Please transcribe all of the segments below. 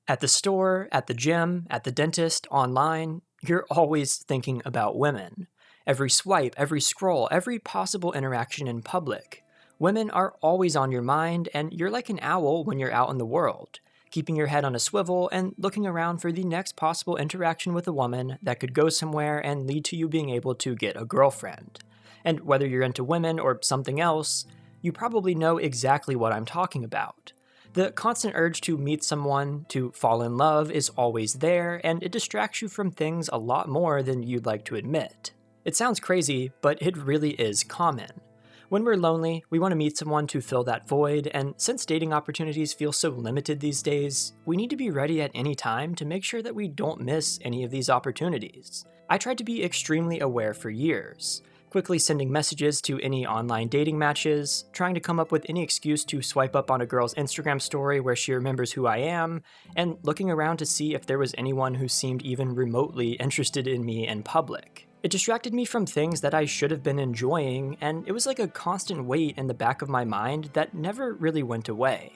At the store, at the gym, at the dentist, online, you're always thinking about women. Every swipe, every scroll, every possible interaction in public. Women are always on your mind, and you're like an owl when you're out in the world, keeping your head on a swivel and looking around for the next possible interaction with a woman that could go somewhere and lead to you being able to get a girlfriend. And whether you're into women or something else, you probably know exactly what I'm talking about. The constant urge to meet someone, to fall in love, is always there, and it distracts you from things a lot more than you'd like to admit. It sounds crazy, but it really is common. When we're lonely, we want to meet someone to fill that void, and since dating opportunities feel so limited these days, we need to be ready at any time to make sure that we don't miss any of these opportunities. I tried to be extremely aware for years, quickly sending messages to any online dating matches, trying to come up with any excuse to swipe up on a girl's Instagram story where she remembers who I am, and looking around to see if there was anyone who seemed even remotely interested in me in public. It distracted me from things that I should have been enjoying, and it was like a constant weight in the back of my mind that never really went away.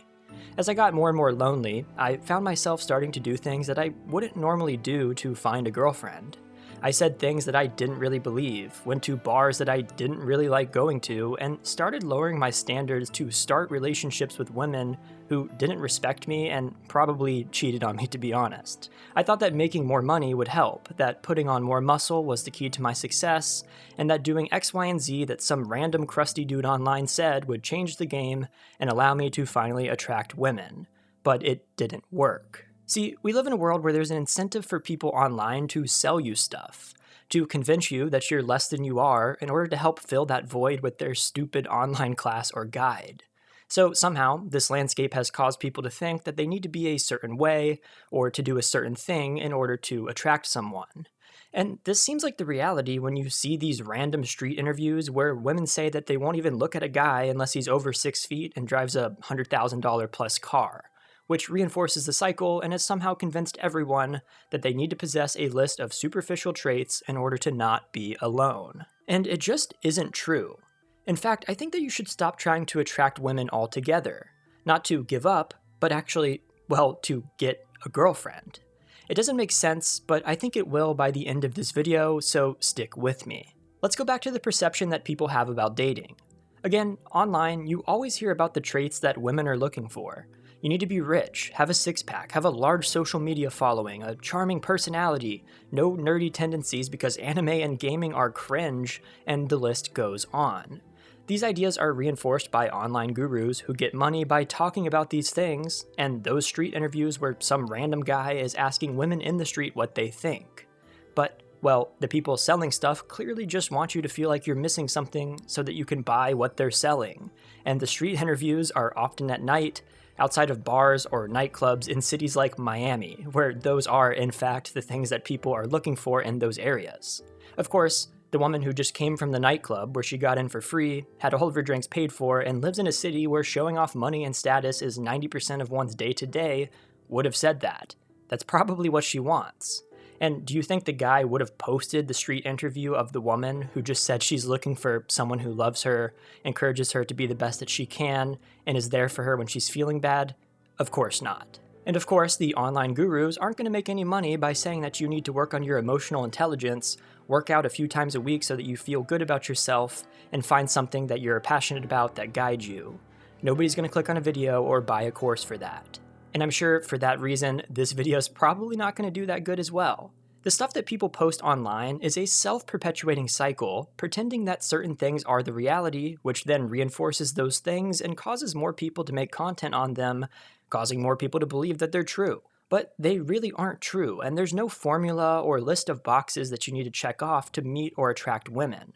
As I got more and more lonely, I found myself starting to do things that I wouldn't normally do to find a girlfriend. I said things that I didn't really believe, went to bars that I didn't really like going to, and started lowering my standards to start relationships with women who didn't respect me and probably cheated on me, to be honest. I thought that making more money would help, that putting on more muscle was the key to my success, and that doing X, Y, and Z that some random crusty dude online said would change the game and allow me to finally attract women. But it didn't work. See, we live in a world where there's an incentive for people online to sell you stuff, to convince you that you're less than you are in order to help fill that void with their stupid online class or guide. So somehow, this landscape has caused people to think that they need to be a certain way or to do a certain thing in order to attract someone. And this seems like the reality when you see these random street interviews where women say that they won't even look at a guy unless he's over 6 feet and drives a $100,000 plus car, which reinforces the cycle and has somehow convinced everyone that they need to possess a list of superficial traits in order to not be alone. And it just isn't true. In fact, I think that you should stop trying to attract women altogether. Not to give up, but actually, well, to get a girlfriend. It doesn't make sense, but I think it will by the end of this video, so stick with me. Let's go back to the perception that people have about dating. Again, online, you always hear about the traits that women are looking for. You need to be rich, have a six-pack, have a large social media following, a charming personality, no nerdy tendencies because anime and gaming are cringe, and the list goes on. These ideas are reinforced by online gurus who get money by talking about these things, and those street interviews where some random guy is asking women in the street what they think. But, well, the people selling stuff clearly just want you to feel like you're missing something so that you can buy what they're selling, and the street interviews are often at night, outside of bars or nightclubs in cities like Miami, where those are, in fact, the things that people are looking for in those areas. Of course, the woman who just came from the nightclub where she got in for free, had all of her drinks paid for, and lives in a city where showing off money and status is 90% of one's day-to-day, would have said that. That's probably what she wants. And do you think the guy would have posted the street interview of the woman who just said she's looking for someone who loves her, encourages her to be the best that she can, and is there for her when she's feeling bad? Of course not. And of course, the online gurus aren't going to make any money by saying that you need to work on your emotional intelligence, work out a few times a week so that you feel good about yourself, and find something that you're passionate about that guides you. Nobody's going to click on a video or buy a course for that. And I'm sure for that reason, this video is probably not going to do that good as well. The stuff that people post online is a self-perpetuating cycle, pretending that certain things are the reality, which then reinforces those things and causes more people to make content on them, causing more people to believe that they're true. But they really aren't true, and there's no formula or list of boxes that you need to check off to meet or attract women.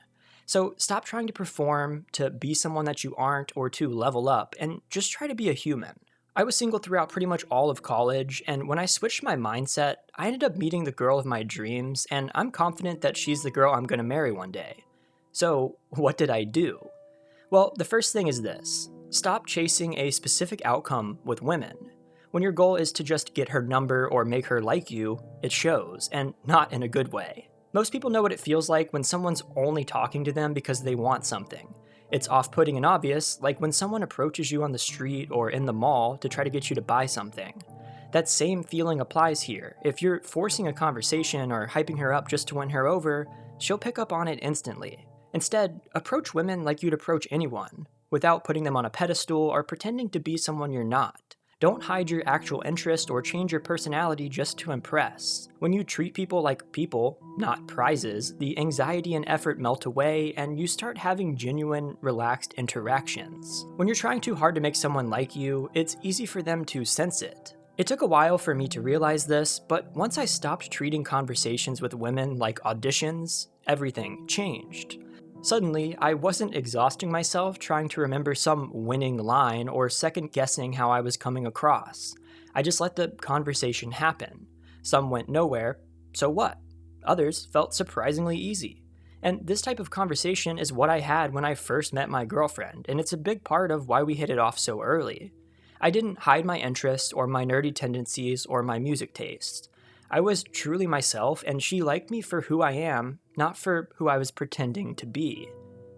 So stop trying to perform, to be someone that you aren't, or to level up, and just try to be a human. I was single throughout pretty much all of college, and when I switched my mindset, I ended up meeting the girl of my dreams, and I'm confident that she's the girl I'm going to marry one day. So, what did I do? Well, the first thing is this. Stop chasing a specific outcome with women. When your goal is to just get her number or make her like you, it shows, and not in a good way. Most people know what it feels like when someone's only talking to them because they want something. It's off-putting and obvious, like when someone approaches you on the street or in the mall to try to get you to buy something. That same feeling applies here. If you're forcing a conversation or hyping her up just to win her over, she'll pick up on it instantly. Instead, approach women like you'd approach anyone, without putting them on a pedestal or pretending to be someone you're not. Don't hide your actual interest or change your personality just to impress. When you treat people like people, not prizes, the anxiety and effort melt away and you start having genuine, relaxed interactions. When you're trying too hard to make someone like you, it's easy for them to sense it. It took a while for me to realize this, but once I stopped treating conversations with women like auditions, everything changed. Suddenly, I wasn't exhausting myself trying to remember some winning line or second-guessing how I was coming across. I just let the conversation happen. Some went nowhere, so what? Others felt surprisingly easy. And this type of conversation is what I had when I first met my girlfriend, and it's a big part of why we hit it off so early. I didn't hide my interests or my nerdy tendencies or my music tastes. I was truly myself, and she liked me for who I am, not for who I was pretending to be.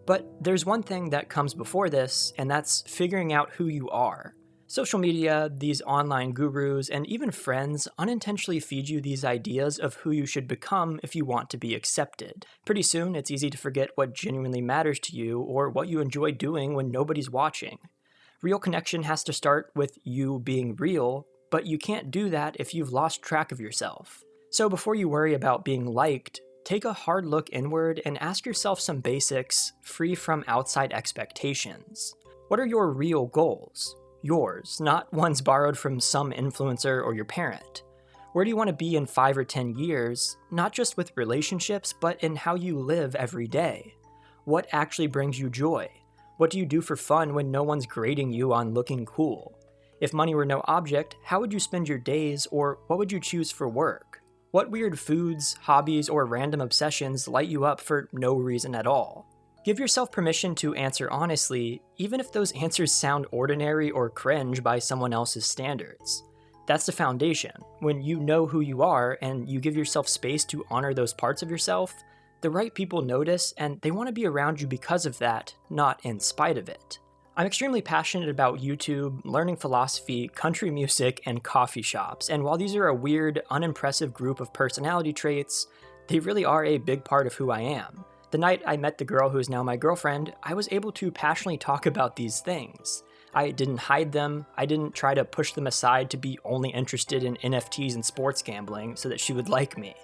But there's one thing that comes before this, and that's figuring out who you are. Social media, these online gurus, and even friends unintentionally feed you these ideas of who you should become if you want to be accepted. Pretty soon, it's easy to forget what genuinely matters to you or what you enjoy doing when nobody's watching. Real connection has to start with you being real, but you can't do that if you've lost track of yourself. So before you worry about being liked, take a hard look inward and ask yourself some basics, free from outside expectations. What are your real goals? Yours, not ones borrowed from some influencer or your parent. Where do you want to be in 5 or 10 years, not just with relationships, but in how you live every day? What actually brings you joy? What do you do for fun when no one's grading you on looking cool? If money were no object, how would you spend your days, or what would you choose for work? What weird foods, hobbies, or random obsessions light you up for no reason at all? Give yourself permission to answer honestly, even if those answers sound ordinary or cringe by someone else's standards. That's the foundation. When you know who you are and you give yourself space to honor those parts of yourself, the right people notice and they want to be around you because of that, not in spite of it. I'm extremely passionate about YouTube, learning philosophy, country music, and coffee shops, and while these are a weird, unimpressive group of personality traits, they really are a big part of who I am. The night I met the girl who is now my girlfriend, I was able to passionately talk about these things. I didn't hide them, I didn't try to push them aside to be only interested in NFTs and sports gambling so that she would like me.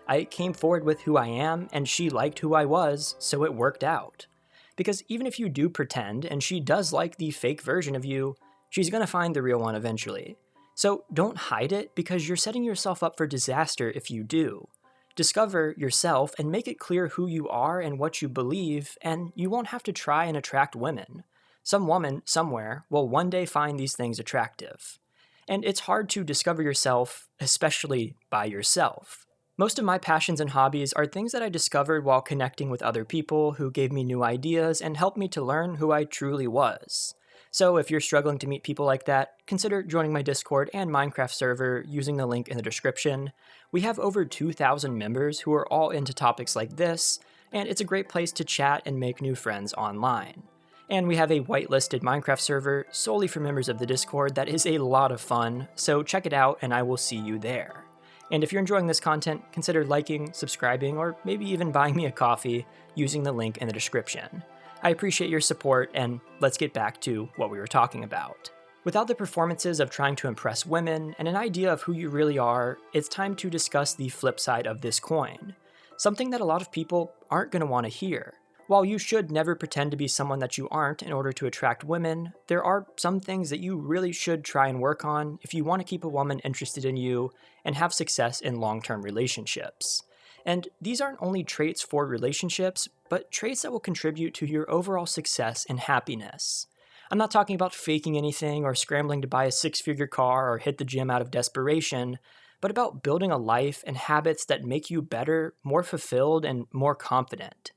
I came forward with who I am, and she liked who I was, so it worked out. Because even if you do pretend, and she does like the fake version of you, she's gonna find the real one eventually. So don't hide it, because you're setting yourself up for disaster if you do. Discover yourself and make it clear who you are and what you believe, and you won't have to try and attract women. Some woman, somewhere, will one day find these things attractive. And it's hard to discover yourself, especially by yourself. Most of my passions and hobbies are things that I discovered while connecting with other people who gave me new ideas and helped me to learn who I truly was. So if you're struggling to meet people like that, consider joining my Discord and Minecraft server using the link in the description. We have over 2,000 members who are all into topics like this, and it's a great place to chat and make new friends online. And we have a whitelisted Minecraft server solely for members of the Discord that is a lot of fun, so check it out and I will see you there. And if you're enjoying this content, consider liking, subscribing, or maybe even buying me a coffee using the link in the description. I appreciate your support, and let's get back to what we were talking about. Without the performances of trying to impress women and an idea of who you really are, it's time to discuss the flip side of this coin. Something that a lot of people aren't going to want to hear. While you should never pretend to be someone that you aren't in order to attract women, there are some things that you really should try and work on if you want to keep a woman interested in you and have success in long-term relationships. And these aren't only traits for relationships, but traits that will contribute to your overall success and happiness. I'm not talking about faking anything or scrambling to buy a 6-figure car or hit the gym out of desperation, but about building a life and habits that make you better, more fulfilled, and more confident.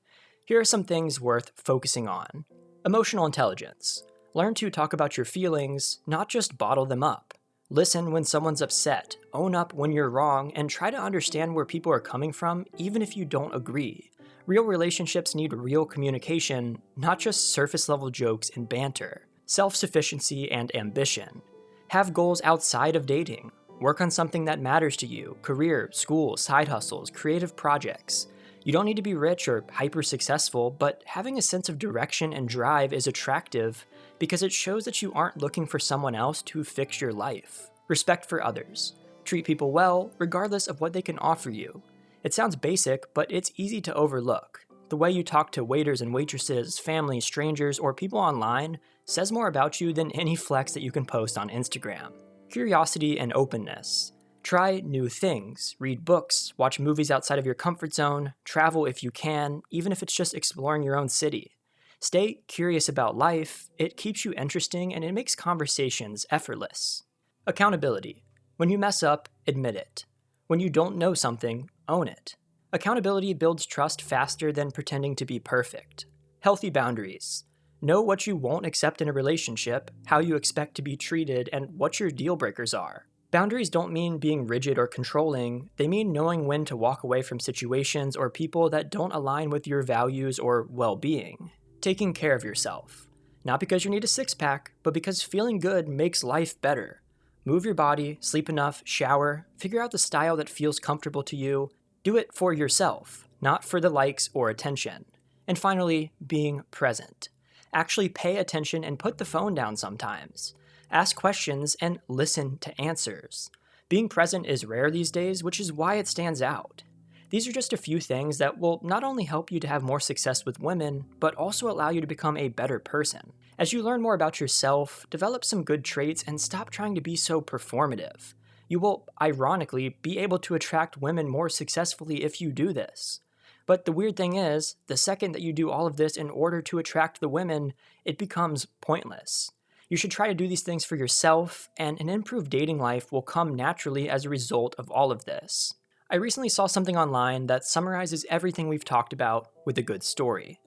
Here are some things worth focusing on. Emotional intelligence. Learn to talk about your feelings, not just bottle them up. Listen when someone's upset, own up when you're wrong, and try to understand where people are coming from even if you don't agree. Real relationships need real communication, not just surface-level jokes and banter. Self-sufficiency and ambition. Have goals outside of dating. Work on something that matters to you: career, school, side hustles, creative projects. You don't need to be rich or hyper successful, but having a sense of direction and drive is attractive because it shows that you aren't looking for someone else to fix your life. Respect for others. Treat people well, regardless of what they can offer you. It sounds basic, but it's easy to overlook. The way you talk to waiters and waitresses, family, strangers, or people online says more about you than any flex that you can post on Instagram. Curiosity and openness. Try new things, read books, watch movies outside of your comfort zone, travel if you can, even if it's just exploring your own city. Stay curious about life, it keeps you interesting and it makes conversations effortless. Accountability. When you mess up, admit it. When you don't know something, own it. Accountability builds trust faster than pretending to be perfect. Healthy boundaries. Know what you won't accept in a relationship, how you expect to be treated, and what your deal breakers are. Boundaries don't mean being rigid or controlling, they mean knowing when to walk away from situations or people that don't align with your values or well-being. Taking care of yourself. Not because you need a six-pack, but because feeling good makes life better. Move your body, sleep enough, shower, figure out the style that feels comfortable to you. Do it for yourself, not for the likes or attention. And finally, being present. Actually pay attention and put the phone down sometimes. Ask questions and listen to answers. Being present is rare these days, which is why it stands out. These are just a few things that will not only help you to have more success with women, but also allow you to become a better person. As you learn more about yourself, develop some good traits, and stop trying to be so performative. You will, ironically, be able to attract women more successfully if you do this. But the weird thing is, the second that you do all of this in order to attract the women, it becomes pointless. You should try to do these things for yourself, and an improved dating life will come naturally as a result of all of this. I recently saw something online that summarizes everything we've talked about with a good story.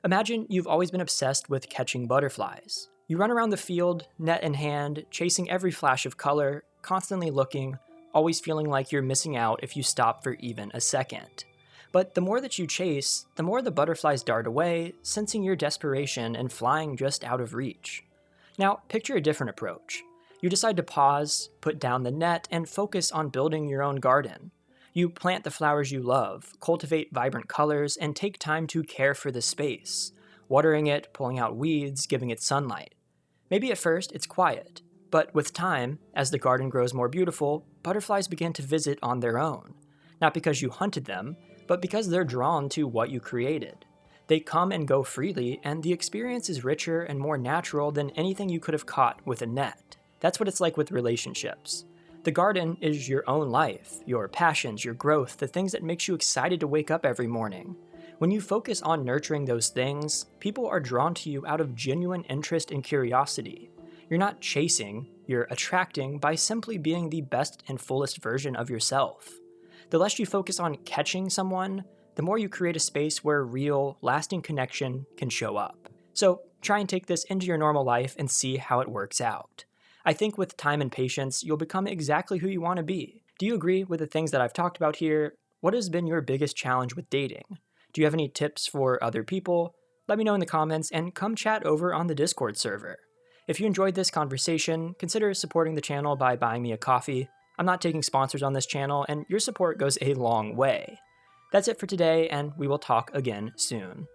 Imagine you've always been obsessed with catching butterflies. You run around the field, net in hand, chasing every flash of color, constantly looking, always feeling like you're missing out if you stop for even a second. But the more that you chase, the more the butterflies dart away, sensing your desperation and flying just out of reach. Now, picture a different approach. You decide to pause, put down the net, and focus on building your own garden. You plant the flowers you love, cultivate vibrant colors, and take time to care for the space, watering it, pulling out weeds, giving it sunlight. Maybe at first it's quiet, but with time, as the garden grows more beautiful, butterflies begin to visit on their own. Not because you hunted them, but because they're drawn to what you created. They come and go freely, and the experience is richer and more natural than anything you could have caught with a net. That's what it's like with relationships. The garden is your own life, your passions, your growth, the things that makes you excited to wake up every morning. When you focus on nurturing those things, people are drawn to you out of genuine interest and curiosity. You're not chasing, you're attracting by simply being the best and fullest version of yourself. The less you focus on catching someone, the more you create a space where real, lasting connection can show up. So try and take this into your normal life and see how it works out. I think with time and patience, you'll become exactly who you want to be. Do you agree with the things that I've talked about here? What has been your biggest challenge with dating? Do you have any tips for other people? Let me know in the comments and come chat over on the Discord server. If you enjoyed this conversation, consider supporting the channel by buying me a coffee. I'm not taking sponsors on this channel, and your support goes a long way. That's it for today, and we will talk again soon.